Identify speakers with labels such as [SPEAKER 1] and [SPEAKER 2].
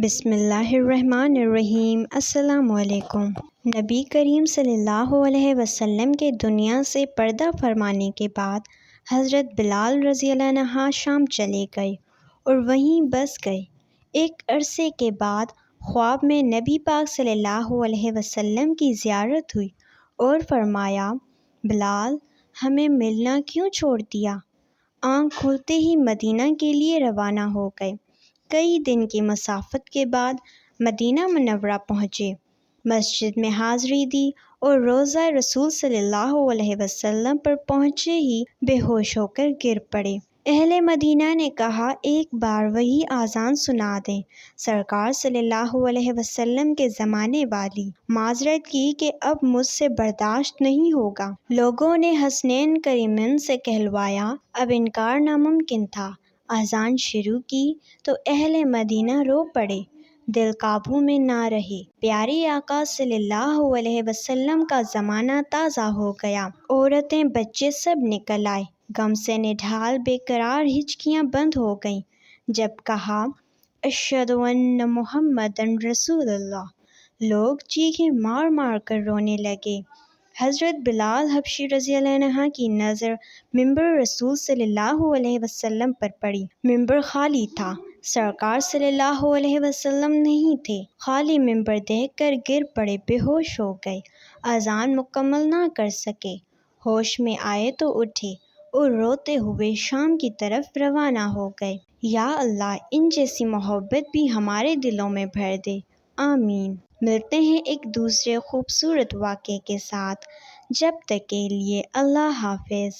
[SPEAKER 1] بسم اللہ الرحمن الرحیم۔ السلام علیکم۔ نبی کریم صلی اللہ علیہ وسلم کے دنیا سے پردہ فرمانے کے بعد حضرت بلال رضی اللہ عنہ شام چلے گئے اور وہیں بس گئے۔ ایک عرصے کے بعد خواب میں نبی پاک صلی اللہ علیہ وسلم کی زیارت ہوئی اور فرمایا، بلال ہمیں ملنا کیوں چھوڑ دیا؟ آنکھ کھلتے ہی مدینہ کے لیے روانہ ہو گئے۔ کئی دن کی مسافت کے بعد مدینہ منورہ پہنچے، مسجد میں حاضری دی اور روضہ رسول صلی اللہ علیہ وسلم پر پہنچے ہی بے ہوش ہو کر گر پڑے۔ اہل مدینہ نے کہا، ایک بار وہی اذان سنا دیں۔ سرکار صلی اللہ علیہ وسلم کے زمانے والی معذرت کی کہ اب مجھ سے برداشت نہیں ہوگا۔ لوگوں نے حسنین کریمین سے کہلوایا، اب انکار ناممکن تھا۔ اذان شروع کی تو اہل مدینہ رو پڑے، دل قابو میں نہ رہے۔ پیارے آقا صلی اللہ علیہ وسلم کا زمانہ تازہ ہو گیا۔ عورتیں بچے سب نکل آئے، غم سے نڈھال بے قرار ہچکیاں بند ہو گئیں۔ جب کہا، اشہد ان محمدن رسول اللہ، لوگ چیخیں مار مار کر رونے لگے۔ حضرت بلال حبشی رضی اللہ عنہ کی نظر منبر رسول صلی اللہ علیہ وسلم پر پڑی۔ منبر خالی تھا، سرکار صلی اللہ علیہ وسلم نہیں تھے۔ خالی منبر دیکھ کر گر پڑے، بے ہوش ہو گئے، اذان مکمل نہ کر سکے۔ ہوش میں آئے تو اٹھے اور روتے ہوئے شام کی طرف روانہ ہو گئے۔ یا اللہ، ان جیسی محبت بھی ہمارے دلوں میں بھر دے، آمین۔ ملتے ہیں ایک دوسرے خوبصورت واقعے کے ساتھ، جب تک کے لیے اللہ حافظ۔